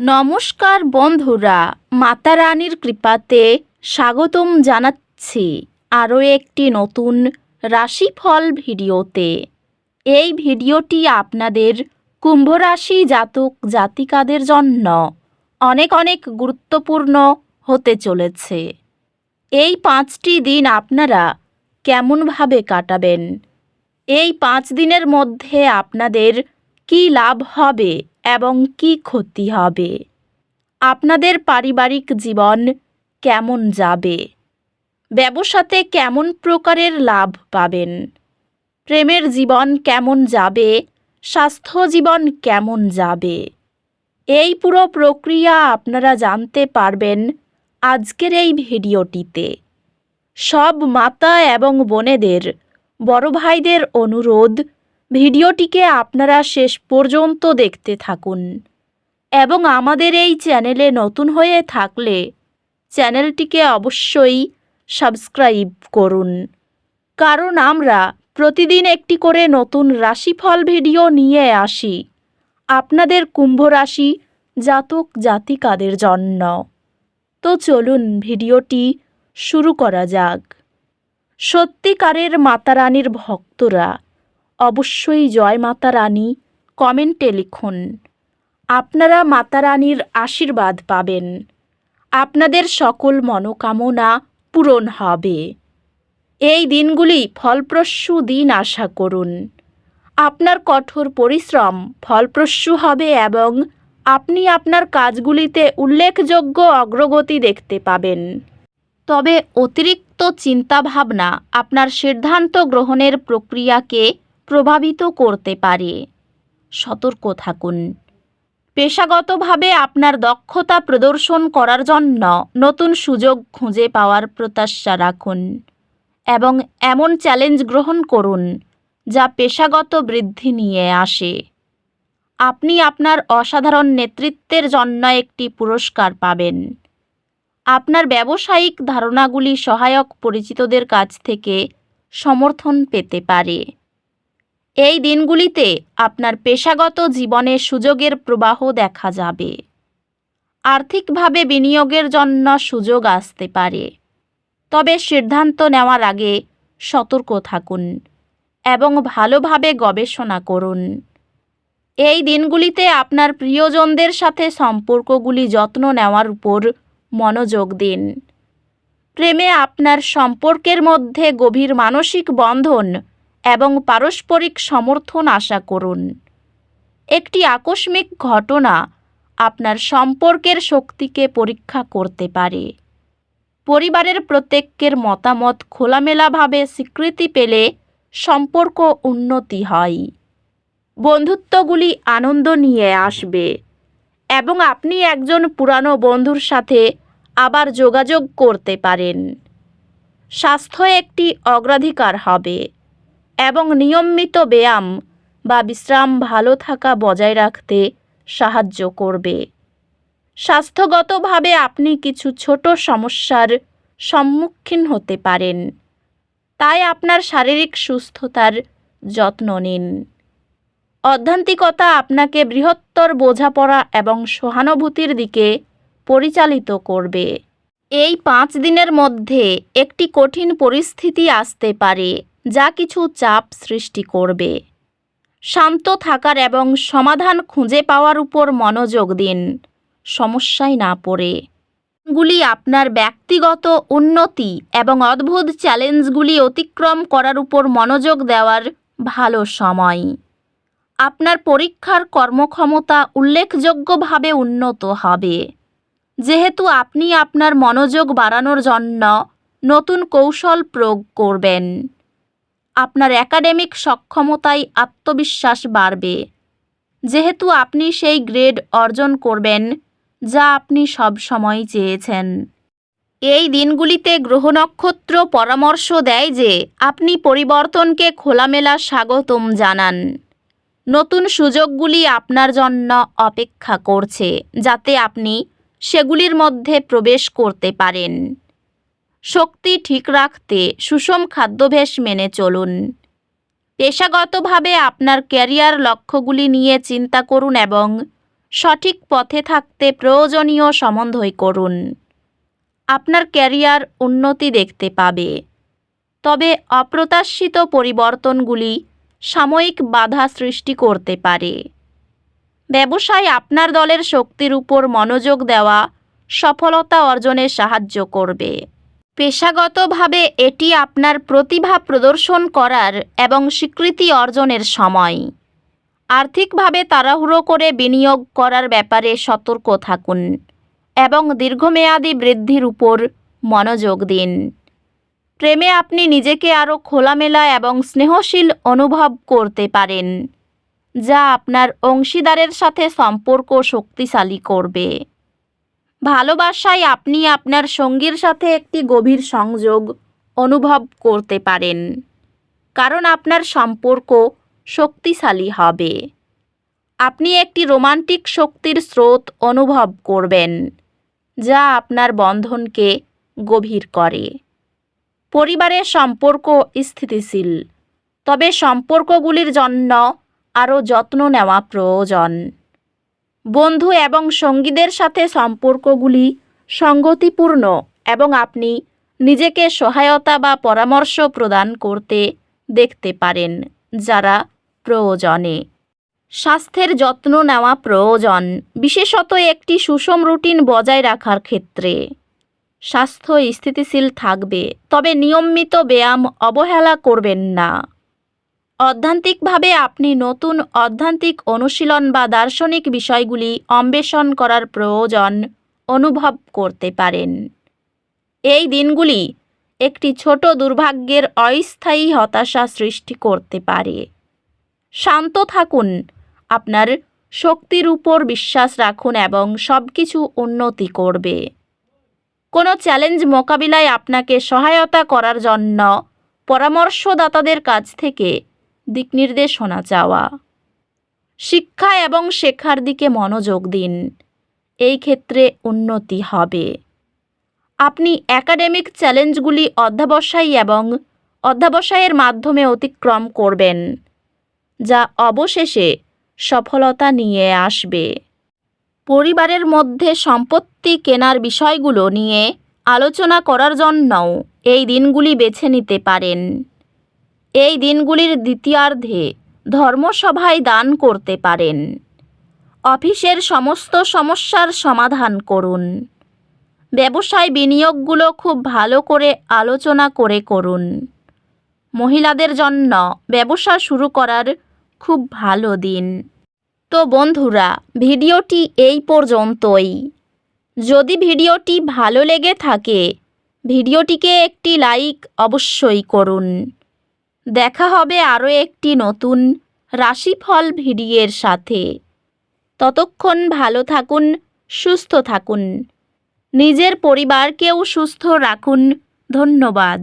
নমস্কার বন্ধুরা, মাতা রানীর কৃপাতে স্বাগতম জানাচ্ছি আরও একটি নতুন রাশিফল ভিডিওতে। এই ভিডিওটি আপনাদের কুম্ভ রাশি জাতক জাতিকাদের জন্য অনেক অনেক গুরুত্বপূর্ণ হতে চলেছে। এই 5টি দিন আপনারা কেমনভাবে কাটাবেন, এই 5 দিনের মধ্যে আপনাদের কী লাভ হবে এবং কী ক্ষতি হবে, আপনাদের পারিবারিক জীবন কেমন যাবে, ব্যবসাতে কেমন প্রকারের লাভ পাবেন, প্রেমের জীবন কেমন যাবে, স্বাস্থ্য জীবন কেমন যাবে, এই পুরো প্রক্রিয়া আপনারা জানতে পারবেন আজকের এই ভিডিওটিতে। সব মাতা এবং বোনেদের, বড় ভাইদের অনুরোধ, ভিডিওটিকে আপনারা শেষ পর্যন্ত দেখতে থাকুন এবং আমাদের এই চ্যানেলে নতুন হয়ে থাকলে চ্যানেলটিকে অবশ্যই সাবস্ক্রাইব করুন, কারণ আমরা প্রতিদিন একটি করে নতুন রাশিফল ভিডিও নিয়ে আসি আপনাদের কুম্ভ রাশি জাতক জাতিকাদের জন্য। তো চলুন ভিডিওটি শুরু করা যাক। সত্যিকারের মাতা রানীর ভক্তরা অবশ্যই জয় মাতা রানী কমেন্টে লিখুন। আপনারা মাতা রানীর আশীর্বাদ পাবেন, আপনাদের সকল মনোকামনা পূরণ হবে। এই দিনগুলি ফলপ্রসূ দিন আশা করুন। আপনার কঠোর পরিশ্রম ফলপ্রসূ হবে এবং আপনি আপনার কাজগুলিতে উল্লেখযোগ্য অগ্রগতি দেখতে পাবেন। তবে অতিরিক্ত চিন্তাভাবনা আপনার সিদ্ধান্ত গ্রহণের প্রক্রিয়াকে প্রভাবিত করতে পারে। সতর্ক থাকুন। পেশাগতভাবে আপনার দক্ষতা প্রদর্শন করার জন্য নতুন সুযোগ খুঁজে পাওয়ার প্রত্যাশা রাখুন এবং এমন চ্যালেঞ্জ গ্রহণ করুন যা পেশাগত বৃদ্ধি নিয়ে আসে। আপনি আপনার অসাধারণ নেতৃত্বের জন্য একটি পুরস্কার পাবেন। আপনার ব্যবসায়িক ধারণাগুলি সহায়ক পরিচিতদের কাছ থেকে সমর্থন পেতে পারে। এই দিনগুলিতে আপনার পেশাগত জীবনে সুযোগের প্রবাহ দেখা যাবে। আর্থিকভাবে বিনিয়োগের জন্য সুযোগ আসতে পারে, তবে সিদ্ধান্ত নেওয়ার আগে সতর্ক থাকুন এবং ভালোভাবে গবেষণা করুন। এই দিনগুলিতে আপনার প্রিয়জনদের সাথে সম্পর্কগুলি যত্ন নেওয়ার উপর মনোযোগ দিন। প্রেমে আপনার সম্পর্কের মধ্যে গভীর মানসিক বন্ধন এবং পারস্পরিক সমর্থন আশা করুন। একটি আকস্মিক ঘটনা আপনার সম্পর্কের শক্তিকে পরীক্ষা করতে পারে। পরিবারের প্রত্যেকের মতামত খোলামেলাভাবে স্বীকৃতি পেলে সম্পর্ক উন্নতি হয়। বন্ধুত্বগুলি আনন্দ নিয়ে আসবে এবং আপনি একজন পুরানো বন্ধুর সাথে আবার যোগাযোগ করতে পারেন। স্বাস্থ্য একটি অগ্রাধিকার হবে এবং নিয়মিত ব্যায়াম বা বিশ্রাম ভালো থাকা বজায় রাখতে সাহায্য করবে। স্বাস্থ্যগতভাবে আপনি কিছু ছোট সমস্যার সম্মুখীন হতে পারেন, তাই আপনার শারীরিক সুস্থতার যত্ন নিন। অধ্যাত্মিকতা আপনাকে বৃহত্তর বোঝাপড়া এবং সহানুভূতির দিকে পরিচালিত করবে। এই 5 দিনের মধ্যে একটি কঠিন পরিস্থিতি আসতে পারে যা কিছু চাপ সৃষ্টি করবে। শান্ত থাকার এবং সমাধান খুঁজে পাওয়ার উপর মনোযোগ দিন, সমস্যায় না পড়ে। গুলি আপনার ব্যক্তিগত উন্নতি এবং অদ্ভুত চ্যালেঞ্জগুলি অতিক্রম করার উপর মনোযোগ দেওয়ার ভালো সময়। আপনার পরীক্ষার কর্মক্ষমতা উল্লেখযোগ্যভাবে উন্নত হবে, যেহেতু আপনি আপনার মনোযোগ বাড়ানোর জন্য নতুন কৌশল প্রয়োগ করবেন। আপনার একাডেমিক সক্ষমতায় আত্মবিশ্বাস বাড়বে, যেহেতু আপনি সেই গ্রেড অর্জন করবেন যা আপনি সব সময় চেয়েছেন। এই দিনগুলিতে গ্রহ নক্ষত্র পরামর্শ দেয় যে আপনি পরিবর্তনকে খোলামেলা স্বাগতম জানান। নতুন সুযোগগুলি আপনার জন্য অপেক্ষা করছে, যাতে আপনি সেগুলির মধ্যে প্রবেশ করতে পারেন। শক্তি ঠিক রাখতে সুষম খাদ্যাভ্যাস মেনে চলুন। পেশাগতভাবে আপনার ক্যারিয়ার লক্ষ্যগুলি নিয়ে চিন্তা করুন এবং সঠিক পথে থাকতে প্রয়োজনীয় সম্বন্ধই করুন। আপনার ক্যারিয়ার উন্নতি দেখতে পাবে, তবে অপ্রত্যাশিত পরিবর্তনগুলি সাময়িক বাধা সৃষ্টি করতে পারে। ব্যবসায় আপনার দলের শক্তির উপর মনোযোগ দেওয়া সফলতা অর্জনে সাহায্য করবে। পেশাগতভাবে এটি আপনার প্রতিভা প্রদর্শন করার এবং স্বীকৃতি অর্জনের সময়। আর্থিকভাবে তাড়াহুড়ো করে বিনিয়োগ করার ব্যাপারে সতর্ক থাকুন এবং দীর্ঘমেয়াদী বৃদ্ধির উপর মনোযোগ দিন। প্রেমে আপনি নিজেকে আরও খোলামেলা এবং স্নেহশীল অনুভব করতে পারেন, যা আপনার অংশীদারের সাথে সম্পর্ক শক্তিশালী করবে। ভালোবাসায় আপনি আপনার সঙ্গীর সাথে একটি গভীর সংযোগ অনুভব করতে পারেন, কারণ আপনার সম্পর্ক শক্তিশালী হবে। আপনি একটি রোমান্টিক শক্তির স্রোত অনুভব করবেন, যা আপনার বন্ধনকে গভীর করে। পরিবারের সম্পর্ক স্থিতিশীল, তবে সম্পর্কগুলির জন্য আরও যত্ন নেওয়া প্রয়োজন। বন্ধু এবং সঙ্গীদের সাথে সম্পর্কগুলি সঙ্গতিপূর্ণ এবং আপনি নিজেকে সহায়তা বা পরামর্শ প্রদান করতে দেখতে পারেন যারা প্রয়োজনে। স্বাস্থ্যের যত্ন নেওয়া প্রয়োজন, বিশেষত একটি সুষম রুটিন বজায় রাখার ক্ষেত্রে। স্বাস্থ্য স্থিতিশীল থাকবে, তবে নিয়মিত ব্যায়াম অবহেলা করবেন না। অধ্যাত্মিকভাবে আপনি নতুন অধ্যাত্মিক অনুশীলন বা দার্শনিক বিষয়গুলি অন্বেষণ করার প্রয়োজন অনুভব করতে পারেন। এই দিনগুলি একটি ছোট দুর্ভাগ্যের অস্থায়ী হতাশা সৃষ্টি করতে পারে। শান্ত থাকুন, আপনার শক্তির উপর বিশ্বাস রাখুন এবং সবকিছু উন্নতি করবে। কোনো চ্যালেঞ্জ মোকাবিলায় আপনাকে সহায়তা করার জন্য পরামর্শদাতাদের কাছ থেকে দিকনির্দেশনা চাওয়া। শিক্ষা এবং শেখার দিকে মনোযোগ দিন, এই ক্ষেত্রে উন্নতি হবে। আপনি একাডেমিক চ্যালেঞ্জগুলি অধ্যবসায়ের মাধ্যমে অতিক্রম করবেন, যা অবশেষে সফলতা নিয়ে আসবে। পরিবারের মধ্যে সম্পত্তি কেনার বিষয়গুলো নিয়ে আলোচনা করার জন্যও এই দিনগুলি বেছে নিতে পারেন। এই দিনগুলির দ্বিতীয়ার্ধে ধর্মসভায় দান করতে পারেন। অফিসের সমস্ত সমস্যার সমাধান করুন। ব্যবসায় বিনিয়োগগুলো খুব ভালো করে আলোচনা করে করুন। মহিলাদের জন্য ব্যবসা শুরু করার খুব ভালো দিন। তো বন্ধুরা, ভিডিওটি এই পর্যন্তই। যদি ভিডিওটি ভালো লেগে থাকে, ভিডিওটিকে একটি লাইক অবশ্যই করুন। দেখা হবে আরও একটি নতুন রাশিফল ভিডিওর সাথে। ততক্ষণ ভালো থাকুন, সুস্থ থাকুন, নিজের পরিবারকেও সুস্থ রাখুন। ধন্যবাদ।